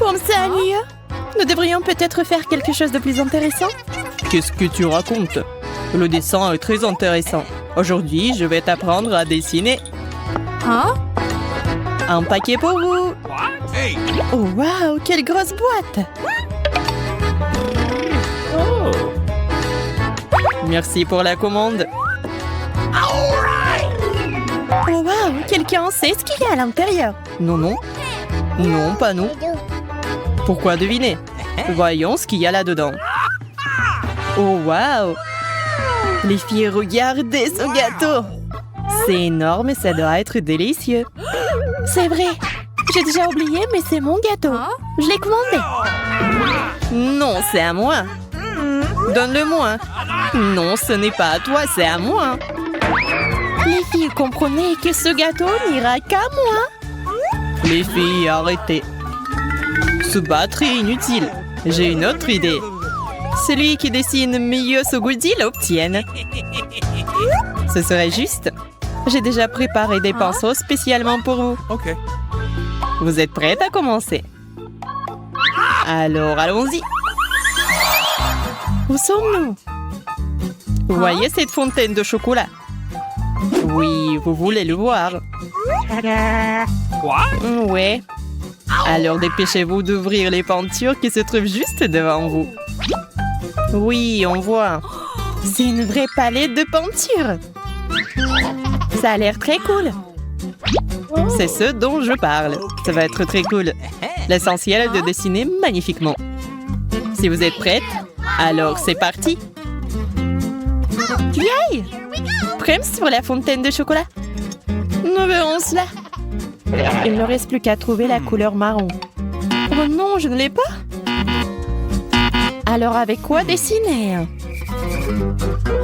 Comme ça, Anya? Nous devrions peut-être faire quelque chose de plus intéressant. Qu'est-ce que tu racontes? Le dessin est très intéressant. Aujourd'hui, je vais t'apprendre à dessiner. Hein? Un paquet pour vous. Oh, waouh, quelle grosse boîte! Merci pour la commande. Oh, waouh, quelqu'un sait ce qu'il y a à l'intérieur. Non, non. Non, pas nous. Pourquoi deviner? Voyons ce qu'il y a là-dedans. Oh, waouh! Les filles, regardez ce gâteau! C'est énorme et ça doit être délicieux. C'est vrai. J'ai déjà oublié, mais c'est mon gâteau. Je l'ai commandé. Non, c'est à moi. Donne-le-moi. Non, ce n'est pas à toi, c'est à moi. Les filles, comprenez que ce gâteau n'ira qu'à moi. Les filles, arrêtez. Se battre est inutile. J'ai une autre idée. Celui qui dessine mieux ce goodie l'obtienne. Ce serait juste. J'ai déjà préparé des pinceaux spécialement pour vous. OK. Vous êtes prête à commencer? Alors, allons-y. Où sommes-nous? Vous voyez cette fontaine de chocolat? Oui, vous voulez le voir. Ouais. Alors dépêchez-vous d'ouvrir les peintures qui se trouvent juste devant vous. Oui, on voit. C'est une vraie palette de peinture. Ça a l'air très cool. C'est ce dont je parle. Ça va être très cool. L'essentiel est de dessiner magnifiquement. Si vous êtes prête, alors c'est parti. Yay! Prêt sur la fontaine de chocolat? Nous verrons cela. Il ne reste plus qu'à trouver la couleur marron. Oh non, je ne l'ai pas. Alors avec quoi dessiner? Hein?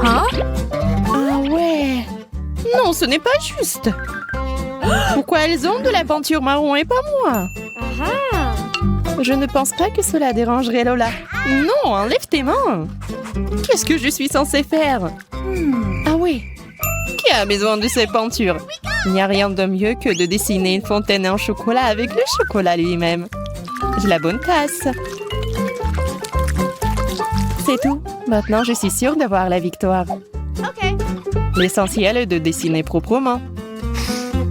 Ah ouais. Non, ce n'est pas juste. Pourquoi elles ont de la peinture marron et pas moi? Je ne pense pas que cela dérangerait Lola. Non, enlève tes mains. Qu'est-ce que je suis censée faire? Ah oui. Qui a besoin de ces peintures? Il n'y a rien de mieux que de dessiner une fontaine en chocolat avec le chocolat lui-même. J'ai la bonne tasse. C'est tout. Maintenant, je suis sûre d'avoir la victoire. L'essentiel est de dessiner proprement.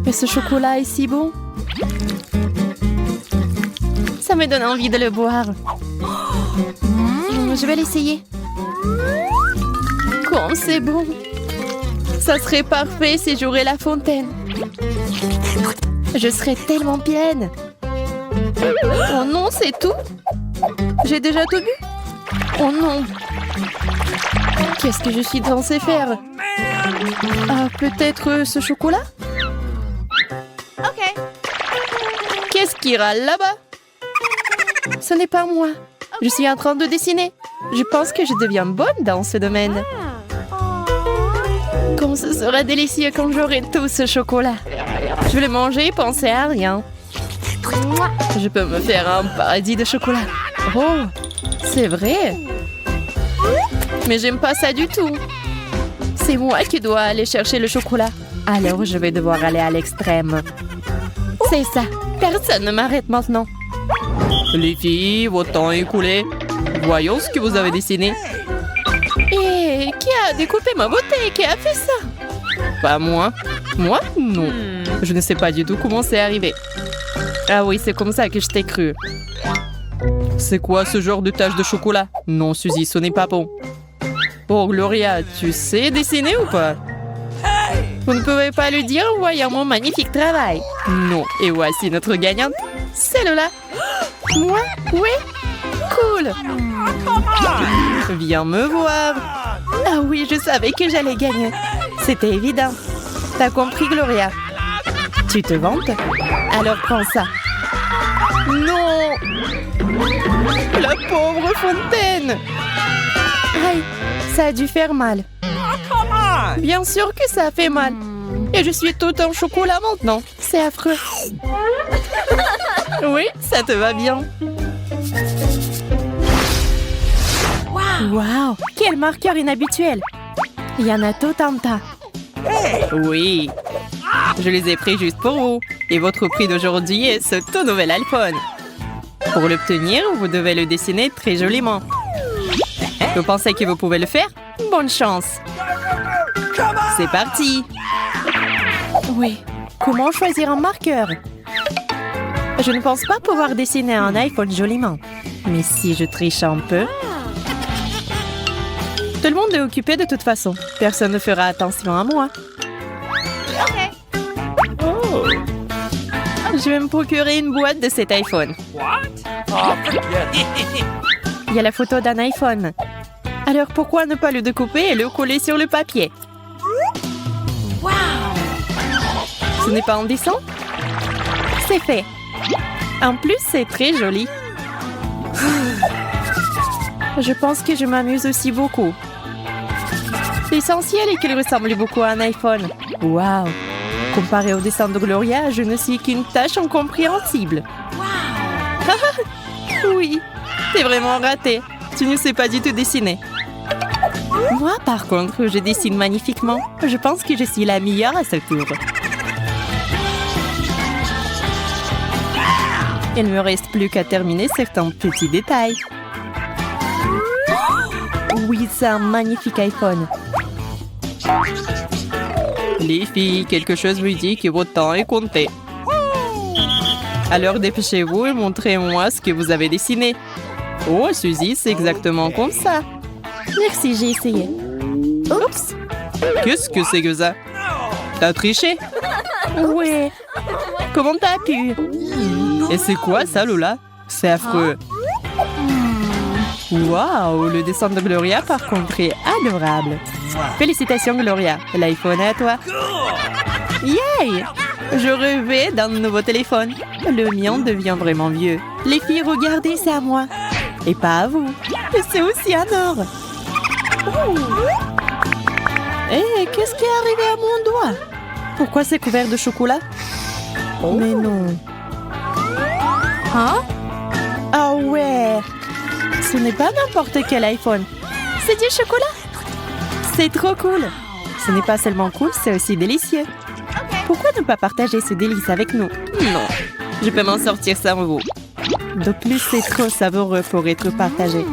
Mais ce chocolat est si bon. Ça me donne envie de le boire. Je vais l'essayer. Comme c'est bon. Ça serait parfait si j'aurais la fontaine. Je serais tellement pleine. Oh non, c'est tout? J'ai déjà tout bu? Oh non. Qu'est-ce que je suis censée faire? Ah, peut-être ce chocolat? Ok. Qu'est-ce qui râle là-bas? Ce n'est pas moi. Je suis en train de dessiner. Je pense que je deviens bonne dans ce domaine. Comme ce sera délicieux quand j'aurai tout ce chocolat. Je vais le manger et penser à rien. Je peux me faire un paradis de chocolat. Oh, c'est vrai. Mais j'aime pas ça du tout. C'est moi qui dois aller chercher le chocolat. Alors je vais devoir aller à l'extrême. C'est ça. Personne ne m'arrête maintenant. Les filles, votre temps est écoulé. Voyons ce que vous avez dessiné. Et qui a découpé ma beauté? Qui a fait ça? Pas moi. Moi? Non. Je ne sais pas du tout comment c'est arrivé. Ah oui, c'est comme ça que je t'ai cru. C'est quoi ce genre de tache de chocolat? Non, Suzy, ce n'est pas bon. Oh, Gloria, tu sais dessiner ou pas? Vous ne pouvez pas le dire en voyant mon magnifique travail. Non. Et voici notre gagnante. C'est Lola. Moi? Oui? Cool. Viens me voir. Ah oui, je savais que j'allais gagner. C'était évident. T'as compris, Gloria? Tu te vantes? Alors prends ça. Non! La pauvre fontaine! Aïe, ça a dû faire mal. Bien sûr que ça a fait mal. Et je suis tout en chocolat maintenant. C'est affreux. Oui, ça te va bien. Waouh, quel marqueur inhabituel. Il y en a tout un tas. Oui. Je les ai pris juste pour vous. Et votre prix d'aujourd'hui est ce tout nouvel iPhone. Pour l'obtenir, vous devez le dessiner très joliment. Vous pensez que vous pouvez le faire? Bonne chance! C'est parti! Oui, comment choisir un marqueur? Je ne pense pas pouvoir dessiner un iPhone joliment. Mais si je triche un peu... Tout le monde est occupé de toute façon. Personne ne fera attention à moi. Oh. Je vais me procurer une boîte de cet iPhone. Il y a la photo d'un iPhone. Alors pourquoi ne pas le découper et le coller sur le papier? Ce n'est pas en dessin? C'est fait. En plus, c'est très joli. Je pense que je m'amuse aussi beaucoup. L'essentiel est qu'il ressemble beaucoup à un iPhone. Waouh! Comparé au dessin de Gloria, je ne suis qu'une tâche incompréhensible. Oui, t'es vraiment raté. Tu ne sais pas du tout dessiner. Moi, par contre, je dessine magnifiquement. Je pense que je suis la meilleure à ce tour. Il ne me reste plus qu'à terminer certains petits détails. Oui, c'est un magnifique iPhone. Les filles, quelque chose me dit que votre temps est compté. Alors dépêchez-vous et montrez-moi ce que vous avez dessiné. Oh, Suzy, c'est exactement comme ça. Merci, j'ai essayé. Oups! Qu'est-ce que c'est que ça? T'as triché? Ouais. Comment t'as pu? Et c'est quoi ça, Lola? C'est affreux. Waouh, le dessin de Gloria, par contre, est adorable. Félicitations, Gloria. L'iPhone est à toi. Yay! Je rêvais d'un nouveau téléphone. Le mien devient vraiment vieux. Les filles, regardez, c'est à moi. Et pas à vous. Et c'est aussi un or. Hé, qu'est-ce qui est arrivé à mon doigt? Pourquoi c'est couvert de chocolat? Mais non. Hein? Ah ouais! Ce n'est pas n'importe quel iPhone. C'est du chocolat. C'est trop cool. Ce n'est pas seulement cool, c'est aussi délicieux. Pourquoi ne pas partager ce délice avec nous? Non, je peux m'en sortir sans vous. De plus, c'est trop savoureux pour être partagé.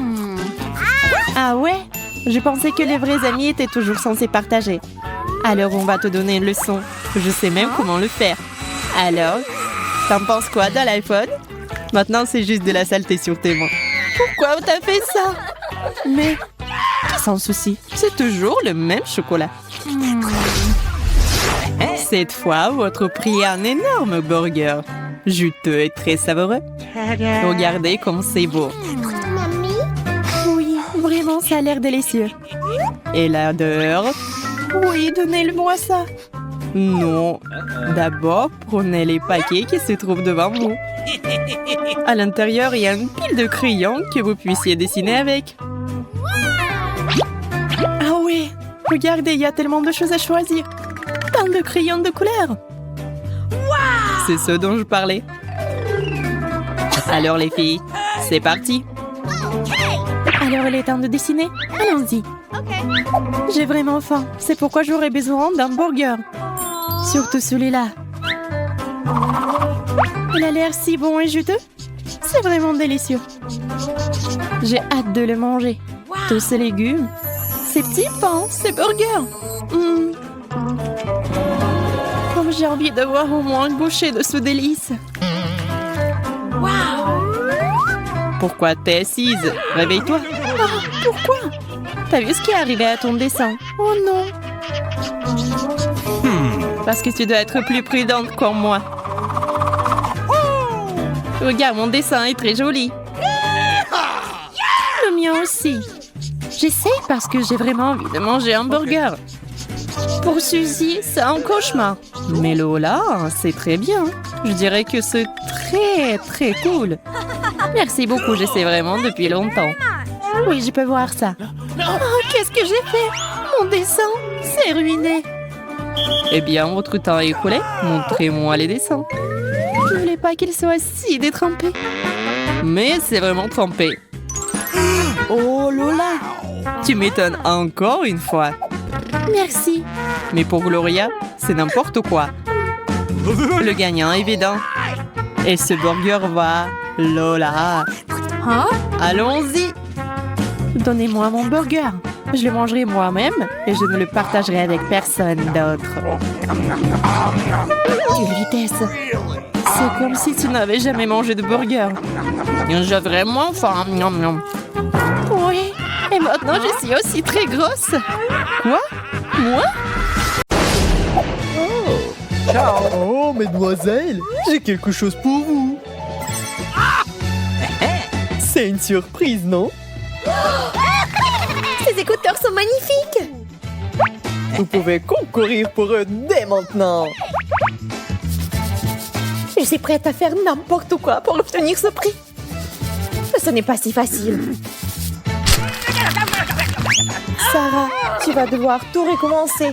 Ah ouais? Je pensais que les vrais amis étaient toujours censés partager. Alors, on va te donner une leçon. Je sais même comment le faire. Alors, t'en penses quoi de l'iPhone? Maintenant, c'est juste de la saleté sur tes mains. Pourquoi t'as fait ça? Mais, sans souci, c'est toujours le même chocolat. Cette fois, votre prix est un énorme burger. Juteux et très savoureux. Regardez comme c'est beau. Oui, vraiment, ça a l'air délicieux. Et l'odeur? Oui, donnez-le-moi ça. Non. D'abord, prenez les paquets qui se trouvent devant vous. À l'intérieur, il y a une pile de crayons que vous puissiez dessiner avec. Ah oui, regardez, il y a tellement de choses à choisir. Tant de crayons de couleur. C'est ce dont je parlais. Alors les filles, c'est parti. Alors il est temps de dessiner. Allons-y. J'ai vraiment faim. C'est pourquoi j'aurais besoin d'un burger. Surtout celui-là. Il a l'air si bon et juteux. C'est vraiment délicieux. J'ai hâte de le manger. Tous ces légumes, ces petits pains, ces burgers. Comme j'ai envie d'avoir au moins une bouchée de ce délice. Pourquoi t'es assise? Réveille-toi. Oh, pourquoi? T'as vu ce qui est arrivé à ton dessin? Oh non. Parce que tu dois être plus prudente comme moi. Regarde, mon dessin est très joli. Le mien aussi. J'essaye parce que j'ai vraiment envie de manger un burger. Pour Suzy, c'est un cauchemar. Mais Lola, c'est très bien. Je dirais que c'est très, très cool. Merci beaucoup, j'essaie vraiment depuis longtemps. Oui, je peux voir ça. Oh, qu'est-ce que j'ai fait? Mon dessin, c'est ruiné. Eh bien, votre temps est écoulé. Montrez-moi les dessins. Je ne voulais pas qu'il soit si détrempé. Mais c'est vraiment trempé. Oh Lola, tu m'étonnes encore une fois. Merci. Mais pour Gloria, c'est n'importe quoi. Le gagnant est évident. Et ce burger va Lola. Hein? Allons-y. Donnez-moi mon burger. Je le mangerai moi-même et je ne le partagerai avec personne d'autre. Quelle vitesse! C'est comme si tu n'avais jamais mangé de burger. J'ai vraiment faim. Miam, miam. Oui, et maintenant je suis aussi très grosse. Quoi? Moi? Oh, mesdemoiselles, j'ai quelque chose pour vous. C'est une surprise, non? Ces écouteurs sont magnifiques. Vous pouvez concourir pour eux dès maintenant. Je suis prête à faire n'importe quoi pour obtenir ce prix. Ce n'est pas si facile. Sarah, tu vas devoir tout recommencer.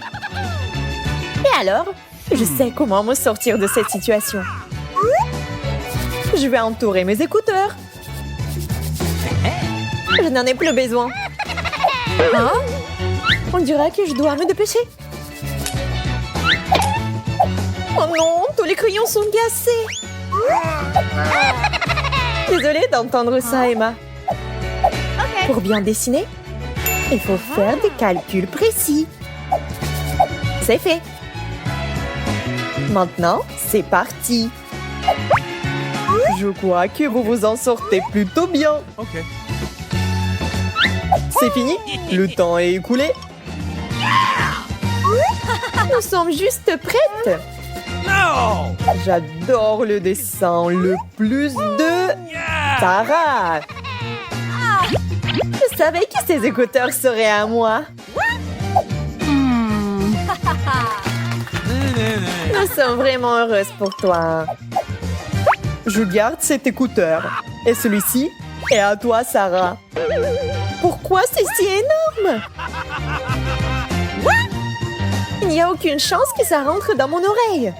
Et alors? Je sais comment me sortir de cette situation. Je vais entourer mes écouteurs. Je n'en ai plus besoin. Hein? On dirait que je dois me dépêcher. Oh non, tous les crayons sont cassés. Désolée d'entendre ça, Emma. Pour bien dessiner, il faut faire des calculs précis. C'est fait. Maintenant, c'est parti. Je crois que vous vous en sortez plutôt bien. C'est fini? Le temps est écoulé. Nous sommes juste prêtes. J'adore le dessin. Le plus de... Sarah! Je savais que ces écouteurs seraient à moi. Nous sommes vraiment heureuses pour toi. Je garde cet écouteur. Et celui-ci est à toi, Sarah. Pourquoi c'est si énorme? Il n'y a aucune chance que ça rentre dans mon oreille.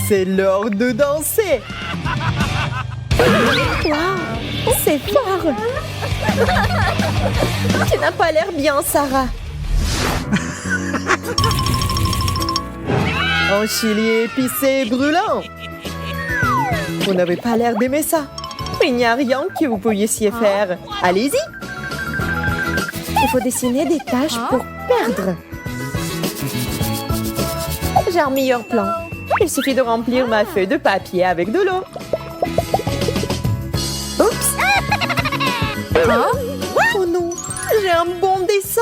C'est l'heure de danser. Wow, c'est fort. Tu n'as pas l'air bien, Sarah. Un chili épicé brûlant. Vous n'avez pas l'air d'aimer ça. Il n'y a rien que vous puissiez faire. Allez-y. Il faut dessiner des taches pour perdre. J'ai un meilleur plan. Il suffit de remplir ma feuille de papier avec de l'eau. Oups! Hein? Oh non! J'ai un bon dessin!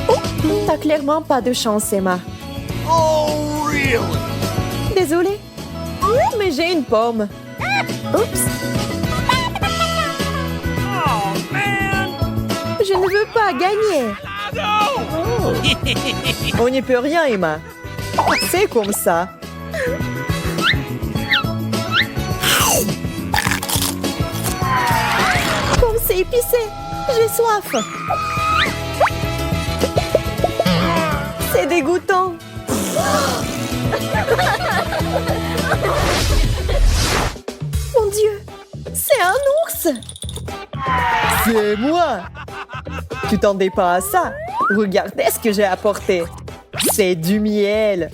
Oh, t'as clairement pas de chance, Emma. Oh, really? Désolée, mais j'ai une pomme. Oups! Oh, man! Je ne veux pas gagner. On n'y peut rien, Emma. C'est comme ça. Comme c'est épicé, j'ai soif. C'est dégoûtant. Mon Dieu, c'est un ours. C'est moi. Tu t'en pas à ça. Regardez ce que j'ai apporté. C'est du miel.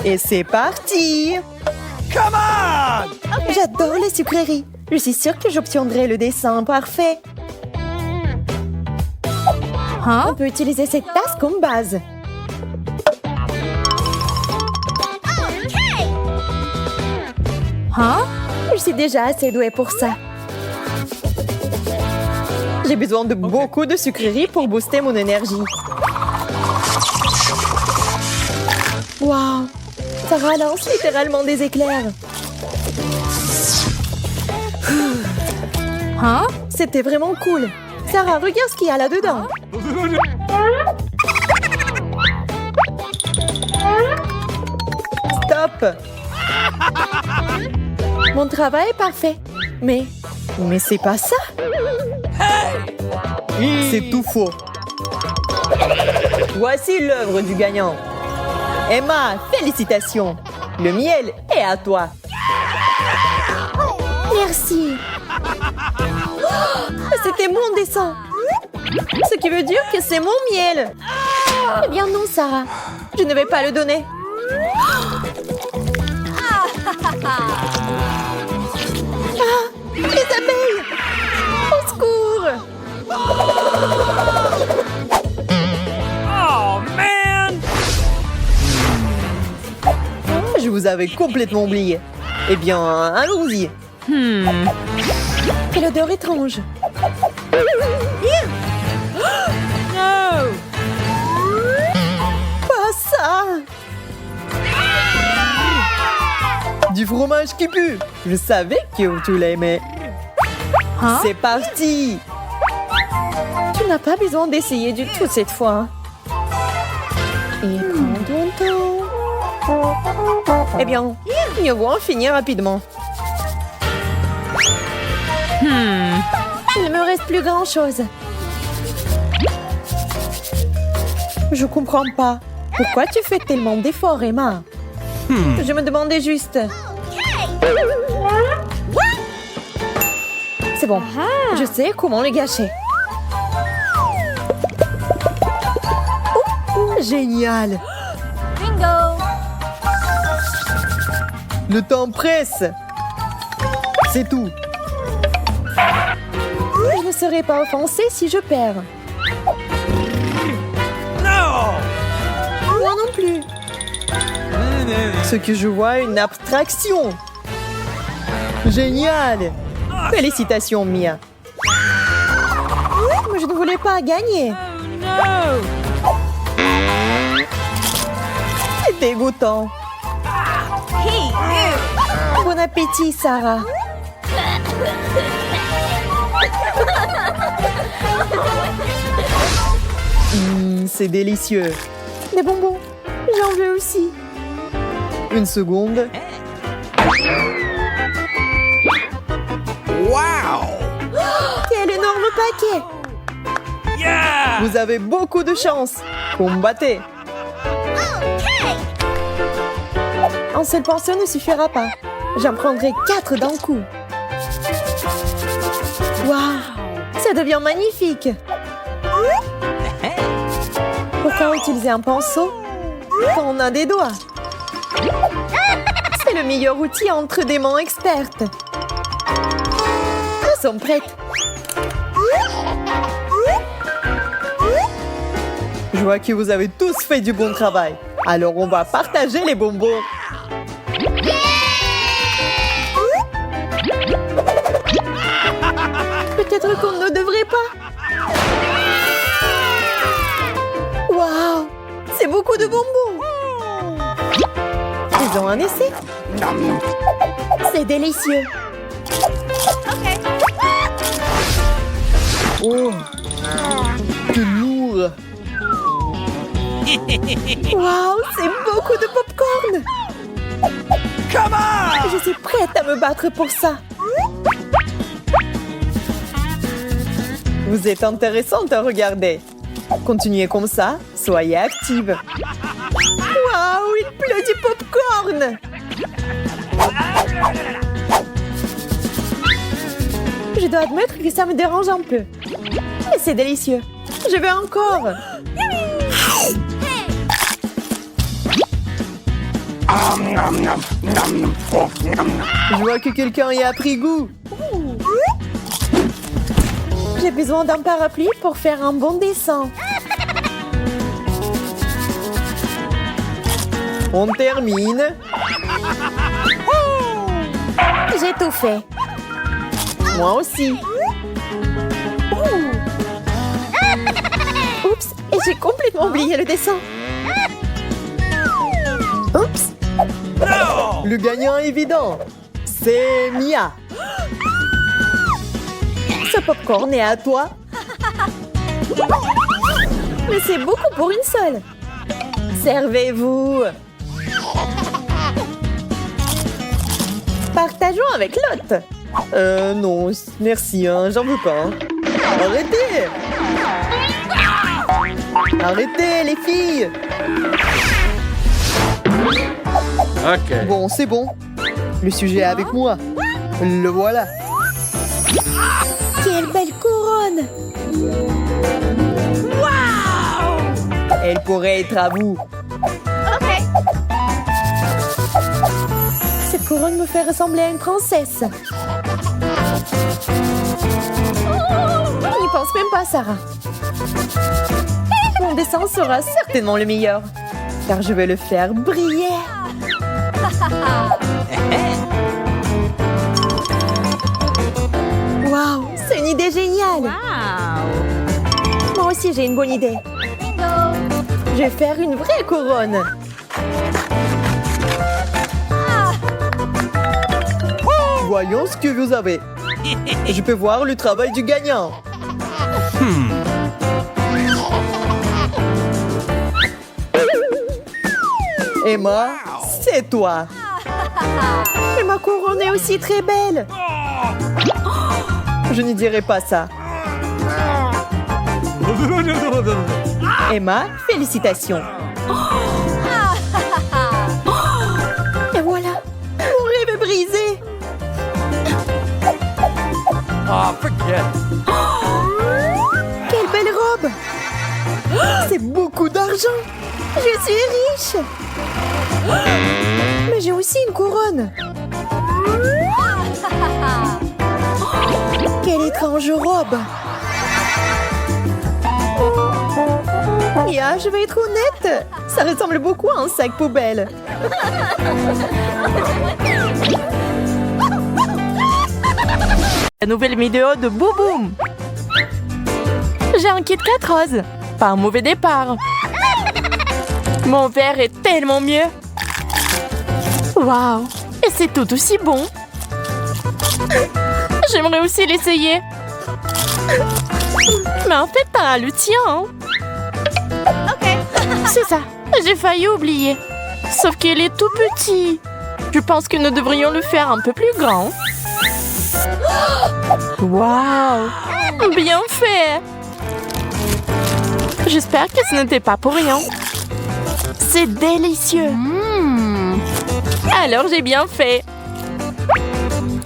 Et c'est parti. Come on! J'adore les sucreries. Je suis sûre que j'obtiendrai le dessin parfait. On peut utiliser cette tasse comme base. Je suis déjà assez douée pour ça. J'ai besoin de beaucoup de sucreries pour booster mon énergie. Wow! Ça relance littéralement des éclairs. C'était vraiment cool. Sarah, regarde ce qu'il y a là-dedans. Stop. Mon travail est parfait. Mais c'est pas ça. C'est tout faux. Voici l'œuvre du gagnant. Emma, félicitations. Le miel est à toi. Merci. Oh, c'était mon dessin. Ce qui veut dire que c'est mon miel. Eh bien non, Sarah. Je ne vais pas le donner. Ah, les abeilles! Au secours! Oh, man! Je vous avais complètement oublié. Eh bien, allons-y. Quelle odeur étrange! Pas ça! Du fromage qui pue. Je savais que tu l'aimais. C'est parti. Tu n'as pas besoin d'essayer du tout cette fois. Et prends ton temps. Eh bien, mieux vaut en finir rapidement. Il ne me reste plus grand-chose. Je comprends pas. Pourquoi tu fais tellement d'efforts, Emma? Je me demandais juste. C'est bon. Je sais comment le gâcher. Oh, génial. Le temps presse. C'est tout. Je ne serai pas offensée si je perds. No! Moi non plus. Ce que je vois est une abstraction. Génial. Félicitations, Mia. Mais je ne voulais pas gagner. C'est dégoûtant. Bon appétit, Sarah. C'est délicieux. Des bonbons. J'en veux aussi. Une seconde. Wow! Quel énorme paquet. Yeah! Vous avez beaucoup de chance. Combattez. Un seul pinceau ne suffira pas. J'en prendrai 4 d'un coup. Waouh, ça devient magnifique. Pourquoi utiliser un pinceau quand on a des doigts? C'est le meilleur outil entre des mains expertes. Nous sommes prêtes. Je vois que vous avez tous fait du bon travail. Alors on va partager les bonbons. Peut-être qu'on ne devrait pas. Waouh, c'est beaucoup de bonbons. Faisons un essai. C'est délicieux. Oh, que lourd. Waouh, c'est beaucoup de popcorn. Come on! Je suis prête à me battre pour ça. Vous êtes intéressante à regarder. Continuez comme ça, soyez active. Waouh, il pleut du popcorn. Je dois admettre que ça me dérange un peu. Mais c'est délicieux. Je veux encore. Je vois que quelqu'un y a pris goût. J'ai besoin d'un parapluie pour faire un bon dessin. On termine. J'ai tout fait. Moi aussi. Oups, et j'ai complètement oublié le dessin. Oups. No! Le gagnant est évident. C'est Mia. Ce popcorn est à toi. Mais c'est beaucoup pour une seule. Servez-vous. Partageons avec l'autre. Non, merci, hein, j'en veux pas. Hein. Arrêtez! Arrêtez, les filles! OK. Bon, c'est bon. Le sujet est avec moi. Le voilà. Quelle belle couronne. Elle pourrait être à vous. Cette couronne me fait ressembler à une princesse. N'y pense même pas, Sarah. Mon dessin sera certainement le meilleur, car je vais le faire briller. Waouh, c'est une idée géniale. Moi aussi, j'ai une bonne idée. Je vais faire une vraie couronne. Voyons ce que vous avez. Je peux voir le travail du gagnant. Emma, c'est toi. Et ma couronne est aussi très belle. Je ne dirai pas ça. Emma, félicitations. Et voilà, mon rêve est brisé. Oh, forget it. Quelle belle robe. C'est beaucoup d'argent. Je suis riche. Mais j'ai aussi une couronne. Quelle étrange robe. Ya, je vais être honnête. Ça ressemble beaucoup à un sac poubelle. La nouvelle vidéo de Bouboum. J'ai un Kit Kat rose. Pas un mauvais départ. Mon verre est tellement mieux. Waouh. Et c'est tout aussi bon. J'aimerais aussi l'essayer. Mais en fait, t'as le tien. Hein? C'est ça. J'ai failli oublier. Sauf qu'il est tout petit. Je pense que nous devrions le faire un peu plus grand. Waouh! Bien fait! J'espère que ce n'était pas pour rien. C'est délicieux. Alors j'ai bien fait.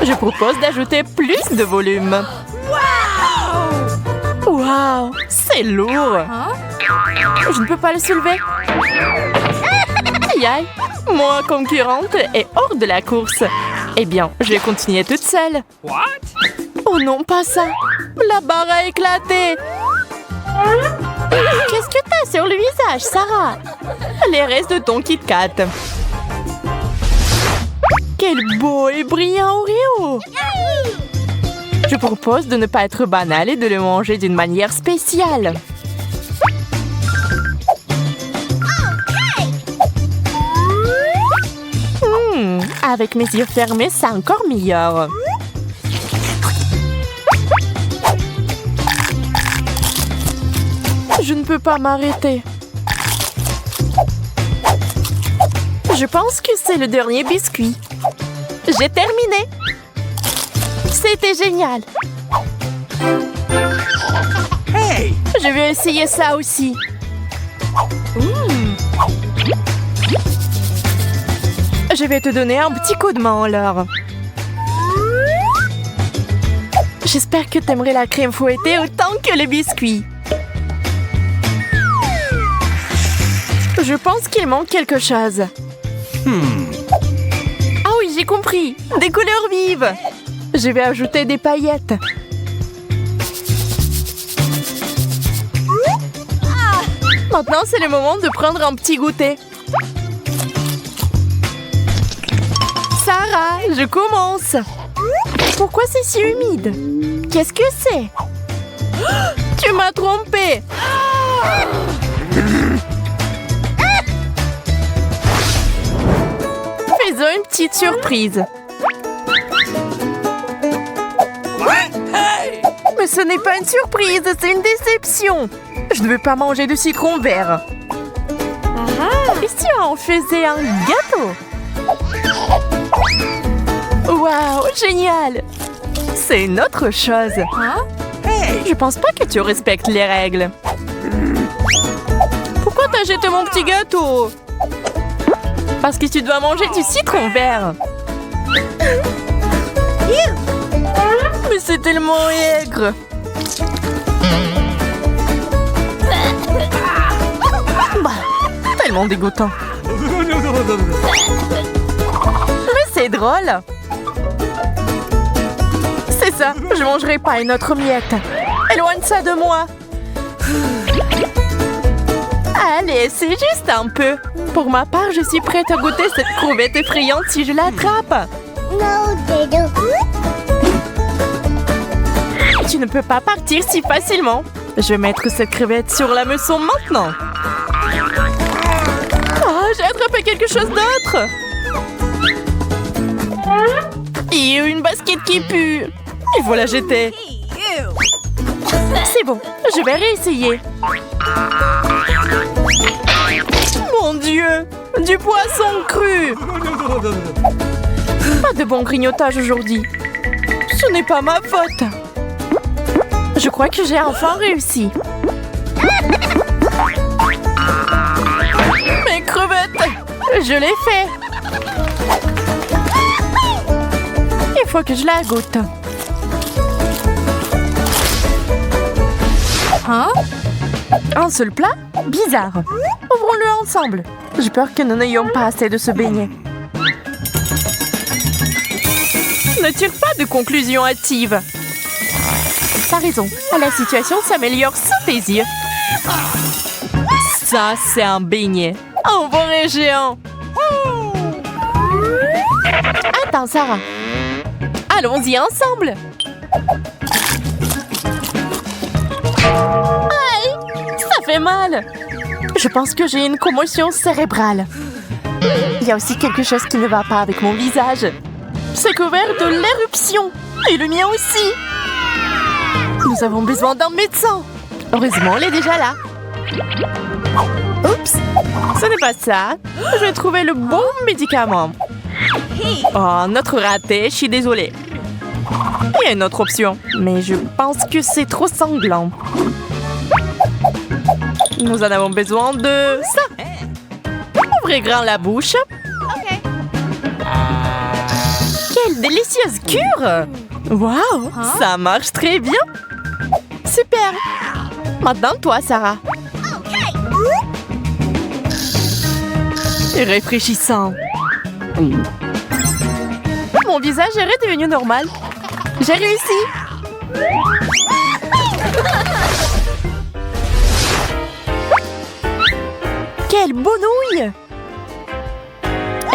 Je propose d'ajouter plus de volume. Waouh! C'est lourd. Je ne peux pas le soulever. Aïe aïe! Moi, concurrente, est hors de la course. Eh bien, je vais continuer toute seule. What? Oh non, pas ça. La barre a éclaté. Qu'est-ce que t'as sur le visage, Sarah? Les restes de ton Kit Kat. Quel beau et brillant Oreo. Je propose de ne pas être banal et de le manger d'une manière spéciale. Avec mes yeux fermés, c'est encore meilleur. Je ne peux pas m'arrêter. Je pense que c'est le dernier biscuit. J'ai terminé. C'était génial. Hey! Je vais essayer ça aussi. Je vais te donner un petit coup de main alors. J'espère que t'aimerais la crème fouettée autant que les biscuits. Je pense qu'il manque quelque chose. Ah oui, j'ai compris. Des couleurs vives. Je vais ajouter des paillettes. Maintenant, c'est le moment de prendre un petit goûter. Sarah, je commence. Pourquoi c'est si humide? Qu'est-ce que c'est? Tu m'as trompée. Faisons une petite surprise. What? Hey! Mais ce n'est pas une surprise, c'est une déception. Je ne veux pas manger de citron vert. Et si on faisait un gâteau? Waouh, génial! C'est une autre chose. Je pense pas que tu respectes les règles. Pourquoi t'as jeté mon petit gâteau? Parce que tu dois manger du citron vert. Mais c'est tellement aigre. tellement dégoûtant. Mais c'est drôle. C'est ça, je mangerai pas une autre miette. Éloigne ça de moi. Allez, c'est juste un peu. Pour ma part, je suis prête à goûter cette crevette effrayante si je l'attrape. Tu ne peux pas partir si facilement. Je vais mettre cette crevette sur la meçon maintenant. Ah, j'ai attrapé quelque chose d'autre. Et une basket qui pue. Il faut la jeter. C'est bon, je vais réessayer. Mon Dieu, du poisson cru. Pas de bon grignotage aujourd'hui. Ce n'est pas ma faute. Je crois que j'ai enfin réussi. Mes crevettes, je l'ai fait. Il faut que je la goûte. Hein? Un seul plat? Bizarre. Ouvrons-le ensemble. J'ai peur que nous n'ayons pas assez de ce beignet. Ne tire pas de conclusion hâtive. T'as raison, la situation s'améliore sous tes yeux. Ça, c'est un beignet. Un vrai géant. Attends, Sarah. Allons-y ensemble. Aïe, ça fait mal. Je pense que j'ai une commotion cérébrale. Il y a aussi quelque chose qui ne va pas avec mon visage. C'est couvert de l'éruption. Et le mien aussi. Nous avons besoin d'un médecin. Heureusement, elle est déjà là. Oups, ce n'est pas ça. Je vais trouver le bon médicament. Oh, notre raté, je suis désolée. Il y a une autre option, mais je pense que c'est trop sanglant. Nous en avons besoin de ça. Ouvrez grand la bouche. Quelle délicieuse cure! Waouh, ça marche très bien. Super. Maintenant, toi, Sarah. Réfléchissant. Mon visage est redevenu normal. J'ai réussi. Quelle bonouille!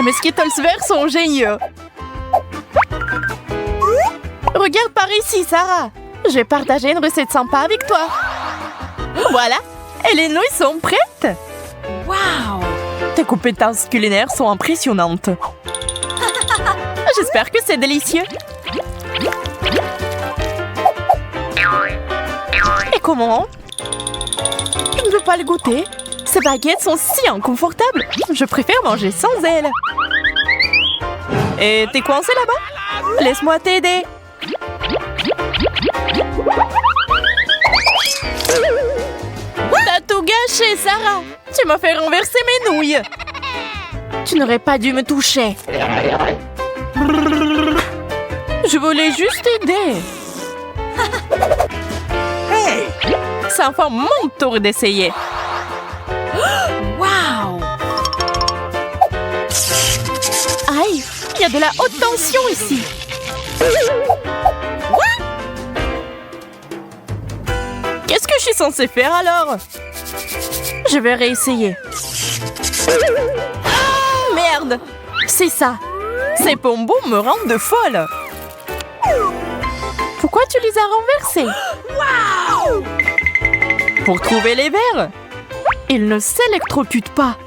Mes Skittles verts sont géniaux. Regarde par ici, Sarah. Je vais partager une recette sympa avec toi. Voilà, et les nouilles sont prêtes. Waouh! Tes compétences culinaires sont impressionnantes. J'espère que c'est délicieux. Et comment? Je ne veux pas le goûter. Ces baguettes sont si inconfortables. Je préfère manger sans elles. Et t'es coincé là-bas? Laisse-moi t'aider. T'as tout gâché, Sarah. Tu m'as fait renverser mes nouilles. Tu n'aurais pas dû me toucher. Je voulais juste t'aider. Hey! C'est enfin mon tour d'essayer. Waouh! Aïe, il y a de la haute tension ici. Qu'est-ce que je suis censée faire alors? Je vais réessayer. Ah, merde! C'est ça. Ces pompons me rendent folle. Pourquoi tu les as renversés? Waouh! Pour trouver les verres. Ils ne s'électrocutent pas.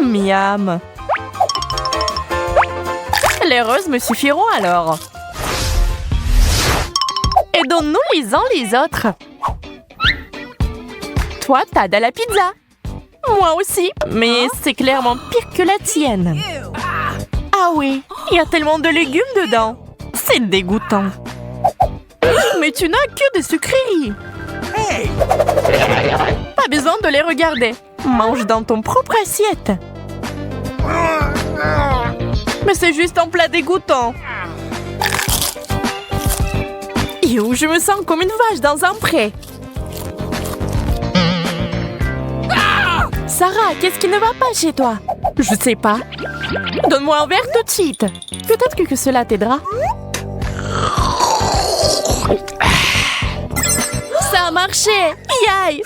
Miam. Les roses me suffiront alors. Aidons-nous les uns les autres. Toi, t'as de la pizza. Moi aussi, mais c'est clairement pire que la tienne. Ah oui, il y a tellement de légumes dedans. C'est dégoûtant. Mais tu n'as que des sucreries. Hey! Pas besoin de les regarder. Mange dans ton propre assiette. Mais c'est juste un plat dégoûtant. Et où je me sens comme une vache dans un pré. Sarah, qu'est-ce qui ne va pas chez toi? Je sais pas. Donne-moi un verre tout de suite. Peut-être que cela t'aidera. Ça a marché. Yaï.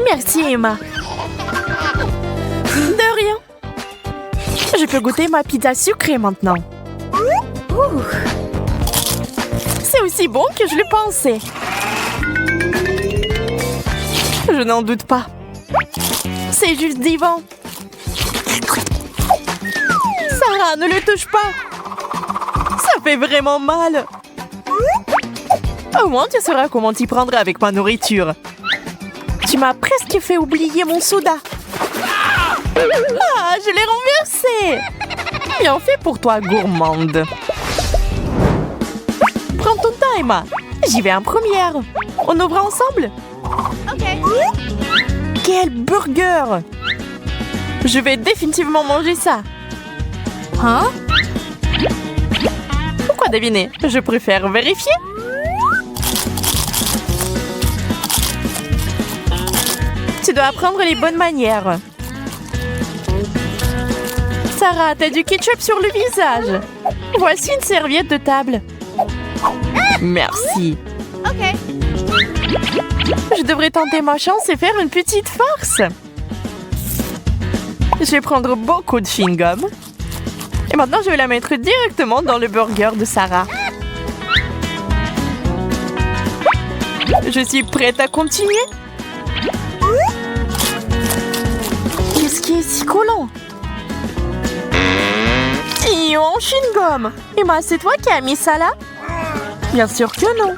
Merci, Emma. De rien. Je peux goûter ma pizza sucrée maintenant. Ouh. C'est aussi bon que je le pensais. Je n'en doute pas. C'est juste divin. Sarah, ne le touche pas. Ça fait vraiment mal. Au moins, tu sauras comment t'y prendre avec ma nourriture. Tu m'as presque fait oublier mon soda. Ah, je l'ai renversé. Bien fait pour toi, gourmande. Prends ton temps, Emma. J'y vais en première. On ouvre ensemble? OK. Quel burger! Je vais définitivement manger ça. Hein? Pourquoi deviner? Je préfère vérifier. Tu dois apprendre les bonnes manières. Sarah, t'as du ketchup sur le visage. Voici une serviette de table. Merci. OK. Je devrais tenter ma chance et faire une petite farce. Je vais prendre beaucoup de chewing-gum. Et maintenant, je vais la mettre directement dans le burger de Sarah. Je suis prête à continuer. Qu'est-ce qui est si collant? En chewing-gum. Emma, c'est toi qui as mis ça là? Bien sûr que non.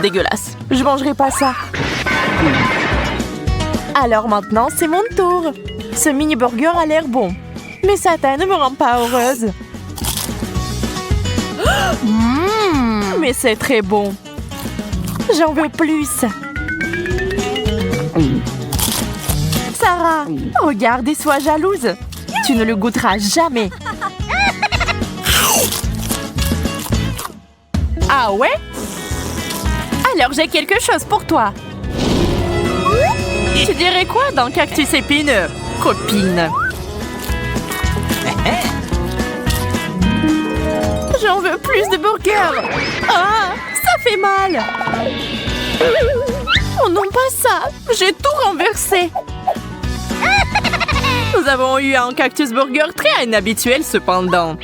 Dégueulasse. Je mangerai pas ça. Alors maintenant, c'est mon tour. Ce mini-burger a l'air bon. Mais Satan ne me rend pas heureuse. Mais c'est très bon. J'en veux plus. Sarah, regarde et sois jalouse. Tu ne le goûteras jamais. Ah ouais? Alors j'ai quelque chose pour toi. Tu dirais quoi dans Cactus épineux, copine? J'en veux plus de burgers. Ah, ça fait mal. Oh non, pas ça. J'ai tout renversé. Nous avons eu un cactus burger très inhabituel cependant.